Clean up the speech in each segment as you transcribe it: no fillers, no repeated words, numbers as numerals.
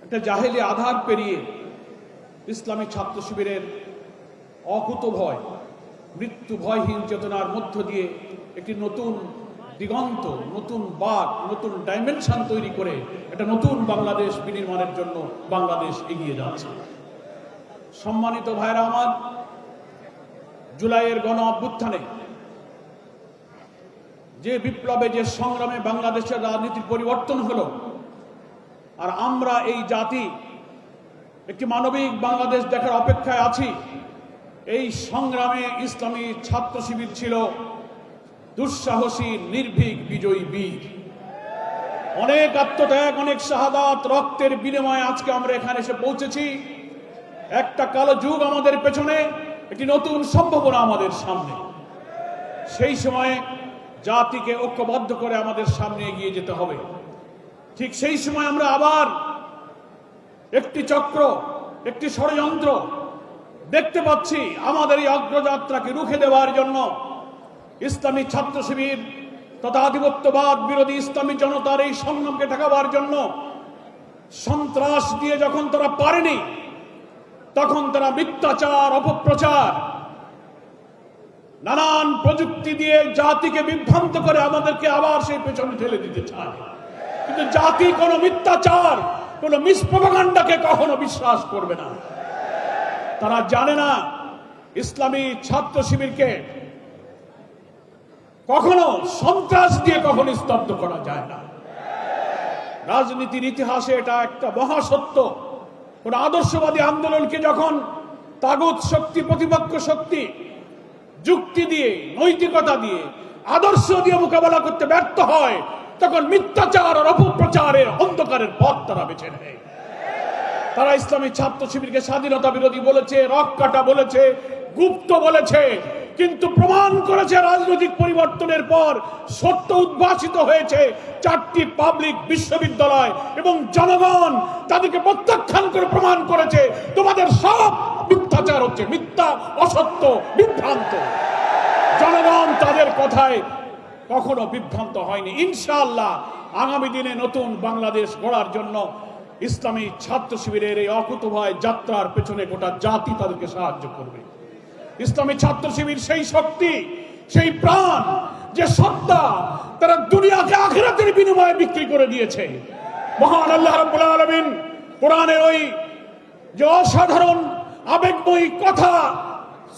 একটা জাহেলি আধার পেরিয়ে ইসলামী ছাত্র শিবিরের অকুতভয় মৃত্যু ভয়হীন চেতনার মধ্য দিয়ে একটি নতুন দিগন্ত, নতুন বাক, নতুন ডাইমেনশন তৈরি করে একটা নতুন বাংলাদেশ বিনির্মাণের জন্য বাংলাদেশ এগিয়ে যাচ্ছে। সম্মানিত ভাইরা আমার, জুলাইয়ের গণ অভ্যুত্থানে যে বিপ্লবে, যে সংগ্রামে বাংলাদেশের রাজনীতির পরিবর্তন হলো, আর আমরা এই জাতি একটি মানবিক বাংলাদেশ দেখার অপেক্ষায় আছি। এই সংগ্রামে ইসলামী ছাত্র শিবির ছিল দুঃসাহসী, নির্ভীক, বিজয়ী বীর। অনেক আত্মত্যাগ, অনেক শাহাদাত, রক্তের বিনিময়ে আজকে আমরা এখানে এসে পৌঁছেছি। একটা কালো যুগ আমাদের পেছনে, একটি নতুন সম্ভাবনা আমাদের সামনে। সেই সময়ে জাতিকে ঐক্যবদ্ধ করে আমাদের সামনে এগিয়ে যেতে হবে। ঠিক সেই সময় আমরা আবার একটি চক্র, একটি ষড়যন্ত্র দেখতে পাচ্ছি। আমাদের এই অগ্রযাত্রাকে রুখে দেওয়ার জন্য ইসলামী ছাত্র শিবির তথা আধিপত্যবাদ বিরোধী ইসলামী জনতার এই সংগ্রামকে ঠেকাবার জন্য সন্ত্রাস দিয়ে যখন তারা পারেনি, তখন তারা মিথ্যাচার, অপপ্রচার, নানান প্রযুক্তি দিয়ে জাতিকে বিভ্রান্ত করে আমাদেরকে আবার সেই পেছনে ঠেলে দিতে চায়। কিন্তু জাতি কোনো মিথ্যাচার, কোনো মিসপ্রপাগান্ডাকে কখনো বিশ্বাস করবে না। তারা জানে না ইসলামী ছাত্র শিবিরকে কখনো সন্ত্রাস দিয়ে কখনো স্তব্ধ করা যায় না। রাজনীতির ইতিহাসে এটা একটা মহাসত্য। কোন আদর্শবাদী আন্দোলনকে যখন তাগুত শক্তি, প্রতিপক্ষ শক্তি যুক্তি দিয়ে, নৈতিকতা দিয়ে, আদর্শ দিয়ে মোকাবেলা করতে ব্যর্থ হয়, তখন মিথ্যাচার আর অপপ্রচারের অন্ধকারের পথ তারা বেছে নেয়। তারা ইসলামী ছাত্র শিবিরকে স্বাধীনতা বিরোধী বলেছে, রক কাটা বলেছে, গুপ্ত বলেছে, কিন্তু প্রমাণ করেছে রাজনৈতিক পরিবর্তনের পর সত্য উদ্ভাসিত হয়েছে। 4টি পাবলিক বিশ্ববিদ্যালয় এবং জনগণ তাদেরকে প্রত্যাখ্যান করে প্রমাণ করেছে তোমাদের সব মিথ্যাচার হচ্ছে, মিথ্যা, অসত্য, বিভ্রান্ত। জনগণ তাদের কথায় কখনো বিভ্রান্ত হয়নি। ইনশাআল্লাহ আগামী দিনে নতুন বাংলাদেশ গড়ার জন্য ইসলামী ছাত্র শিবিরের এই অকুতভয় যাত্রার পেছনে গোটা জাতি তাদেরকে সাহায্য করবে। ইসলামী ছাত্র শিবির সেই শক্তি, সেই প্রাণ, যে সত্তা তারা দুনিয়াকে আখিরাতের বিনিময়ে বিক্রি করে দিয়েছে। মহান আল্লাহ রাব্বুল আলামিন কোরআনের ওই যে অসাধারণ আবেগময়ী কথা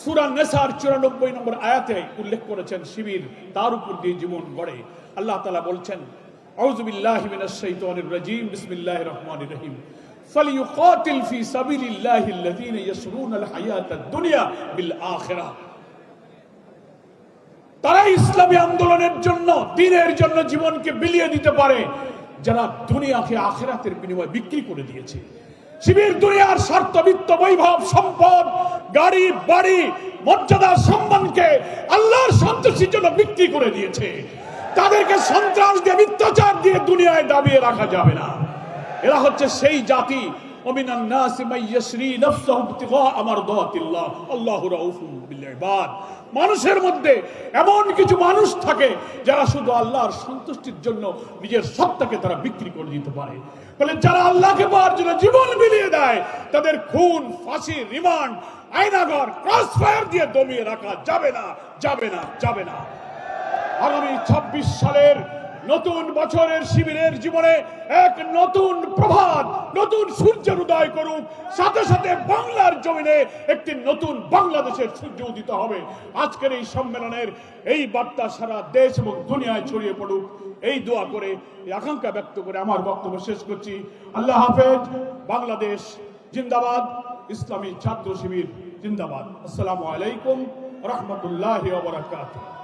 সূরা নিসার 94 নম্বর আয়াতে উল্লেখ করেছেন, শিবির তার উপর দিয়ে জীবন গড়ে। আল্লাহ তাআলা বলছেন, আউযু বিল্লাহি মিনাশ শাইতানির রাজীম, বিসমিল্লাহির রহমানির রহিম, ফালিয়ুকাতিল ফি সাবিলিল্লাহি আল্লাযীনা ইয়াশরুনাল হায়াতাদ দুনিয়া বিল আখিরাহ। তারা ইসলামী আন্দোলনের জন্য, দ্বীনের জন্য জীবনকে বিলিয়ে দিতে পারে যারা দুনিয়াকে আখিরাতের বিনিময়ে বিক্রি করে দিয়েছে। শিবির দুনিয়ার স্বার্থ, বিত্ত, বৈভব, সম্পদ, গাড়ি, বাড়ি, মর্যাদা, সম্মানকে আল্লাহর সন্তুষ্টির জন্য বিক্রি করে দিয়েছে। তাদেরকে সন্ত্রাস দিয়ে, মিথ্যাচার দিয়ে দুনিয়ায় দাবিয়ে রাখা যাবে না। এরা হচ্ছে সেই জাতি, ওমিনান নাসি মান ইয়াশরি নাফসাহু ইবতিগা মারদাতিল্লাহ আল্লাহু রাউফুম বিল ইবাদ। মানুষের মধ্যে এমন কিছু মানুষ থাকে যারা শুধু আল্লাহর সন্তুষ্টির জন্য নিজের সত্তাকে তারা বিক্রি করে দিতে পারে। বলে যারা আল্লাহকে পাওয়ার জন্য জীবন বিলিয়ে দেয়, তাদের খুন, ফাঁসি, রিমান্ড, আয়নাঘর, ক্রস ফায়ার দিয়ে দমিয়ে রাখা যাবে না, যাবে না, যাবে না। আগামী 26 সালের নতুন বছরের শিবিরের জীবনে এক নতুন প্রভাত, নতুন সূর্যের উদয় করুক। সাথে সাথে বাংলার জমিনে একটি নতুন বাংলাদেশের সূর্য উদিত হবে। আজকের এই সম্মেলনের এই বার্তা সারা দেশ এবং দুনিয়ায় ছড়িয়ে পড়ুক, এই দোয়া করে, এই আকাঙ্ক্ষা ব্যক্ত করে আমার বক্তব্য শেষ করছি। আল্লাহ হাফেজ। বাংলাদেশ জিন্দাবাদ, ইসলামী ছাত্র শিবির জিন্দাবাদ। আসসালামু আলাইকুম ওয়া রাহমাতুল্লাহি ওয়া বারাকাতুহু।